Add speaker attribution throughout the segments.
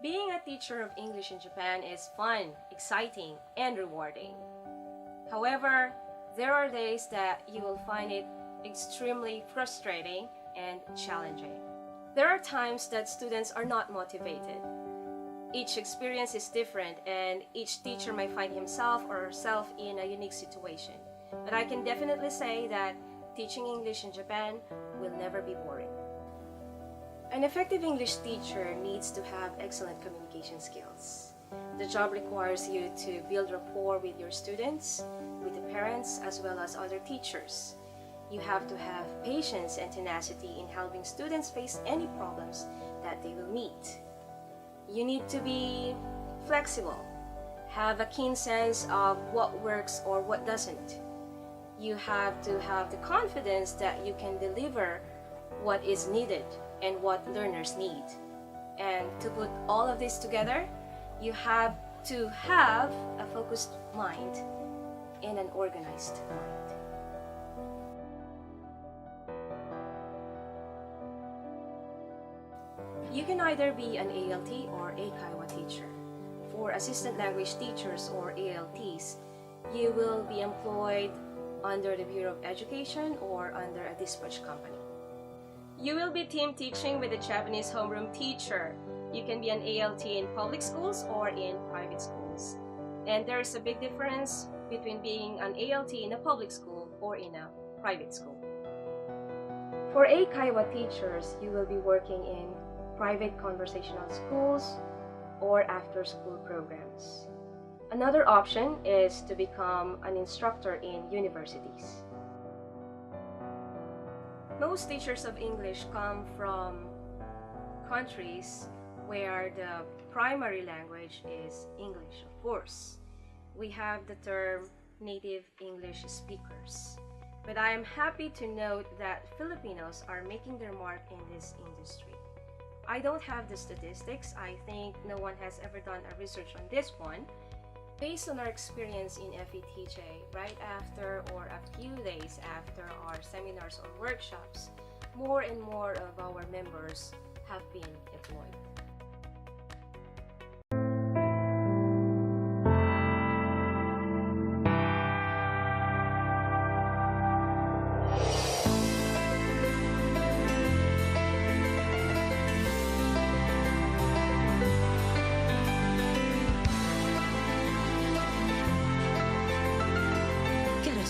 Speaker 1: Being a teacher of English in Japan is fun, exciting, and rewarding. However, there are days that you will find it extremely frustrating and challenging. There are times that students are not motivated. Each experience is different and each teacher might find himself or herself in a unique situation. But I can definitely say that teaching English in Japan will never be boring. An effective English teacher needs to have excellent communication skills. The job requires you to build rapport with your students, with the parents, as well as other teachers. You have to have patience and tenacity in helping students face any problems that they will meet. You need to be flexible, have a keen sense of what works or what doesn't. You have to have the confidence that you can deliver what is needed and what learners need. And to put all of this together, you have to have a focused mind and an organized mind. You can either be an ALT or Eikaiwa teacher. For assistant language teachers or ALTs, you will be employed under the Bureau of Education or under a dispatch company. You will be team teaching with a Japanese homeroom teacher. You can be an ALT in public schools or in private schools. And there is a big difference between being an ALT in a public school or in a private school. For Eikaiwa teachers, you will be working in private conversational schools or after-school programs. Another option is to become an instructor in universities. Most teachers of English come from countries where the primary language is English, of course. We have the term native English speakers. But I am happy to note that Filipinos are making their mark in this industry. I don't have the statistics. I think no one has ever done a research on this one. Based on our experience in FETJ, right after or a few days after our seminars or workshops, more and more of our members have been employed.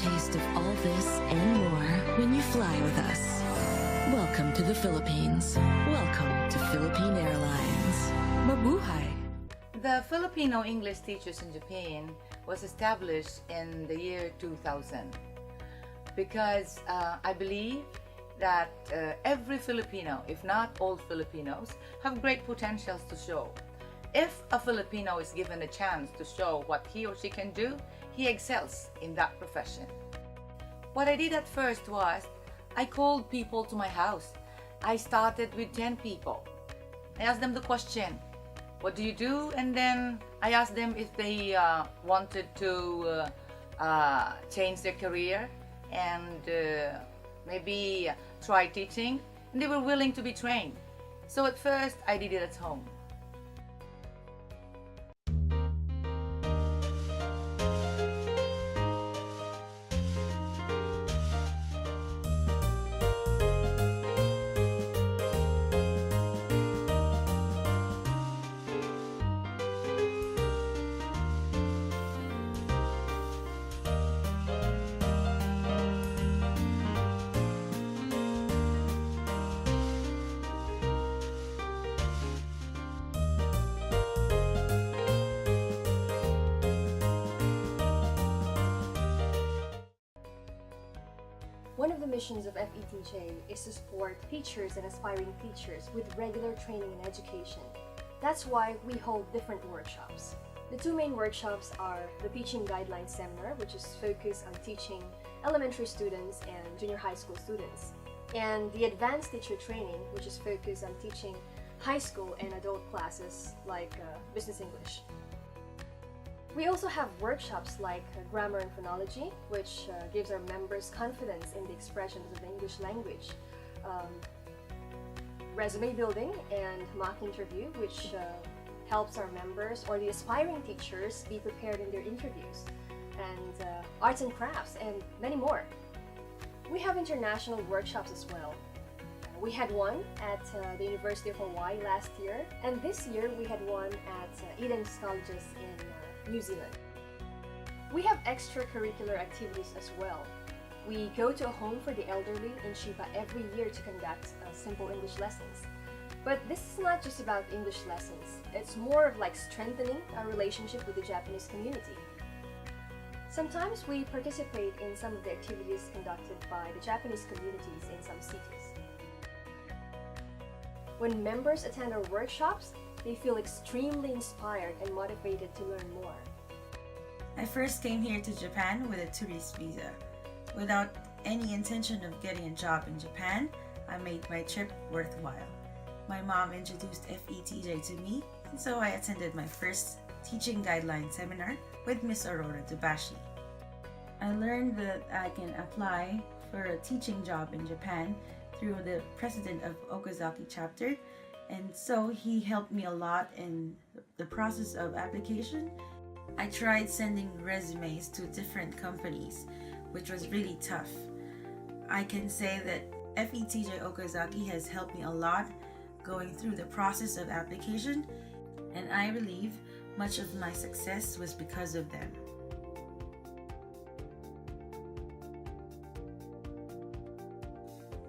Speaker 2: Taste of all this and more when you fly with us. Welcome to the Philippines. Welcome to Philippine Airlines. Mabuhay!
Speaker 3: The Filipino English Teachers in Japan was established in the year 2000 because I believe that every Filipino, if not all Filipinos, have great potentials to show. If a Filipino is given a chance to show what he or she can do, he excels in that profession. What I did at first was, I called people to my house. I started with 10 people. I asked them the question, what do you do? And then I asked them if they wanted to change their career and maybe try teaching. And they were willing to be trained. So at first, I did it at home.
Speaker 1: One of the missions of FETJ is to support teachers and aspiring teachers with regular training and education. That's why we hold different workshops. The two main workshops are the Teaching Guidelines Seminar, which is focused on teaching elementary students and junior high school students, and the Advanced Teacher Training, which is focused on teaching high school and adult classes like Business English. We also have workshops like Grammar and Phonology, which gives our members confidence in the expressions of the English language, resume building and mock interview, which helps our members or the aspiring teachers be prepared in their interviews, and arts and crafts, and many more. We have international workshops as well. We had one at the University of Hawaii last year, and this year we had one at Eden's Colleges in New Zealand. We have extracurricular activities as well. We go to a home for the elderly in Chiba every year to conduct simple English lessons. But this is not just about English lessons. It's more of like strengthening our relationship with the Japanese community. Sometimes we participate in some of the activities conducted by the Japanese communities in some cities. When members attend our workshops, they feel extremely inspired and motivated to learn more.
Speaker 4: I first came here to Japan with a tourist visa. Without any intention of getting a job in Japan, I made my trip worthwhile. My mom introduced FETJ to me, and so I attended my first teaching guideline seminar with Miss Aurora Dubashi. I learned that I can apply for a teaching job in Japan through the president of Okazaki chapter, and so he helped me a lot in the process of application. I tried sending resumes to different companies, which was really tough. I can say that FETJ Okazaki has helped me a lot going through the process of application, and I believe much of my success was because of them.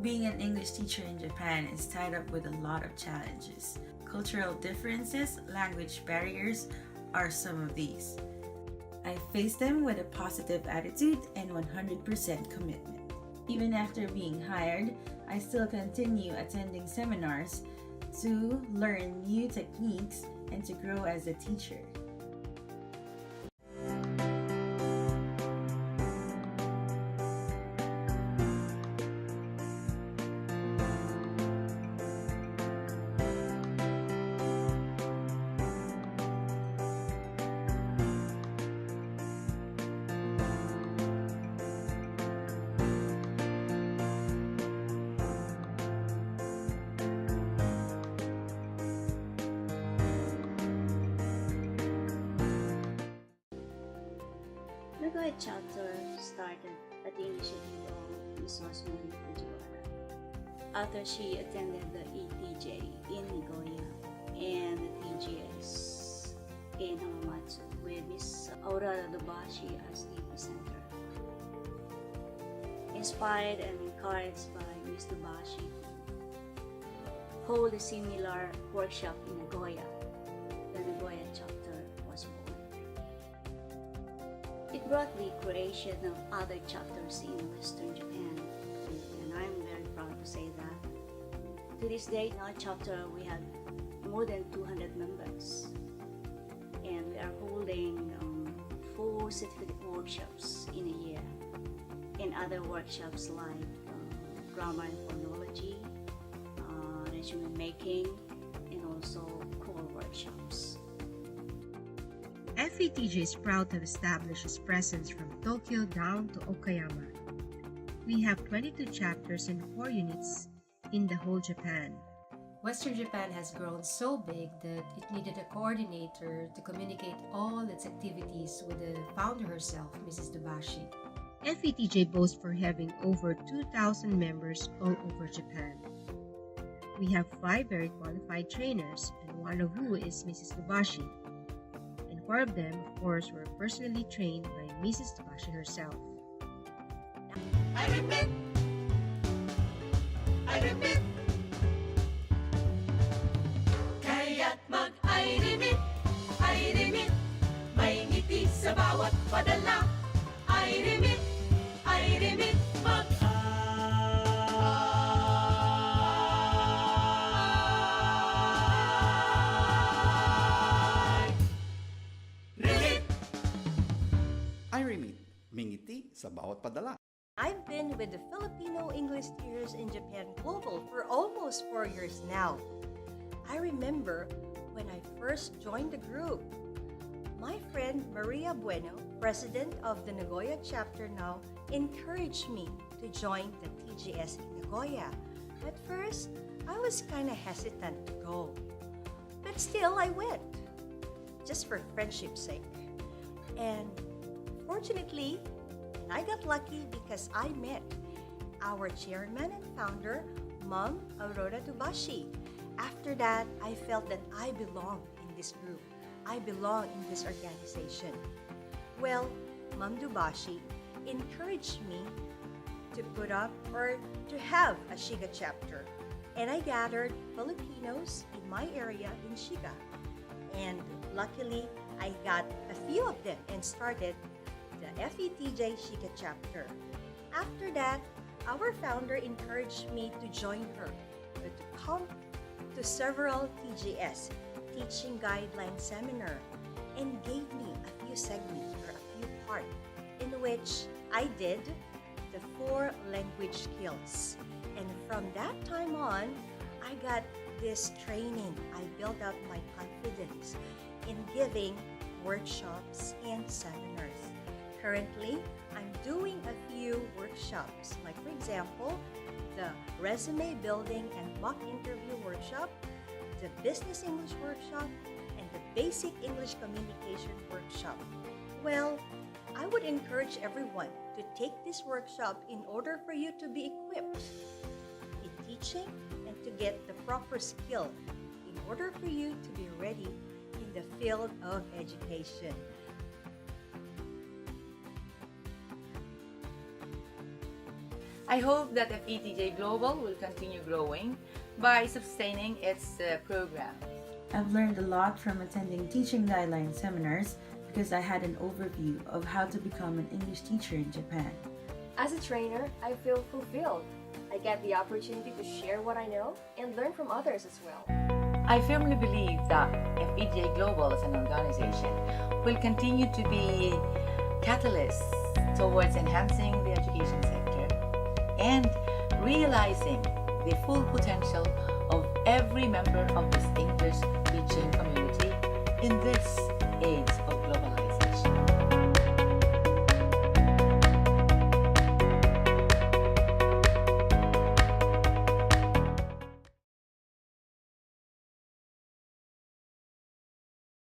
Speaker 4: Being an English teacher in Japan is tied up with a lot of challenges. Cultural differences, language barriers are some of these. I face them with a positive attitude and 100% commitment. Even after being hired, I still continue attending seminars to learn new techniques and to grow as a teacher.
Speaker 5: Nagoya chapter started at the initiative of Ms. Rosemary Fujiwara after she attended the ETJ in Nagoya and the TGS in Hamamatsu with Ms. Aurora Dubashi as the presenter. Inspired and encouraged by Ms. Dubashi, hold a similar workshop in Nagoya. The Nagoya chapter was born. It brought the creation of other chapters in Western Japan, and I'm very proud to say that to this day in our chapter we have more than 200 members, and we are holding 4 certificate workshops in a year, and other workshops like grammar and phonology, resume making, and also core workshops.
Speaker 6: FETJ is proud to have established its presence from Tokyo down to Okayama. We have 22 chapters and 4 units in the whole Japan.
Speaker 7: Western Japan has grown so big that it needed a coordinator to communicate all its activities with the founder herself, Mrs. Dubashi.
Speaker 6: FETJ boasts for having over 2,000 members all over Japan. We have 5 very qualified trainers, and one of who is Mrs. Dubashi. 4 of them, of course, were personally trained by Mrs. Dubashi herself.
Speaker 8: I remit, kaya't mag-I remit, may ngiti sa bawat padala. I remit, mag-I.
Speaker 9: I remit, mingiti sa bawat padala.
Speaker 10: I've been with the Filipino English Teachers in Japan Global for almost 4 years now. I remember when I first joined the group. My friend Maria Bueno, president of the Nagoya chapter now, encouraged me to join the TGS in Nagoya. At first, I was kind of hesitant to go. But still, I went. just for friendship's sake. And fortunately, I got lucky because I met our chairman and founder, Mom Aurora Dubashi. After that, I felt that I belong in this group. I belong in this organization. Well, Mom Dubashi encouraged me to put up or to have a Shiga chapter. And I gathered Filipinos in my area in Shiga. And luckily, I got a few of them and started the FETJ Shiga chapter. After that, our founder encouraged me to join her, to come to several TGS, Teaching Guideline Seminar, and gave me a few segments or a few parts in which I did the 4 language skills. And from that time on, I got this training. I built up my confidence in giving workshops and seminars. Currently, I'm doing a few workshops, like for example, the resume building and mock interview workshop, the business English workshop, and the basic English communication workshop. Well, I would encourage everyone to take this workshop in order for you to be equipped in teaching and to get the proper skill in order for you to be ready in the field of education.
Speaker 3: I hope that FETJ Global will continue growing by sustaining its program.
Speaker 4: I've learned a lot from attending teaching guideline seminars because I had an overview of how to become an English teacher in Japan.
Speaker 1: As a trainer, I feel fulfilled. I get the opportunity to share what I know and learn from others as well.
Speaker 3: I firmly believe that FETJ Global as an organization will continue to be catalyst towards enhancing the education sector and realizing the full potential of every member of this English teaching community in this age of globalization.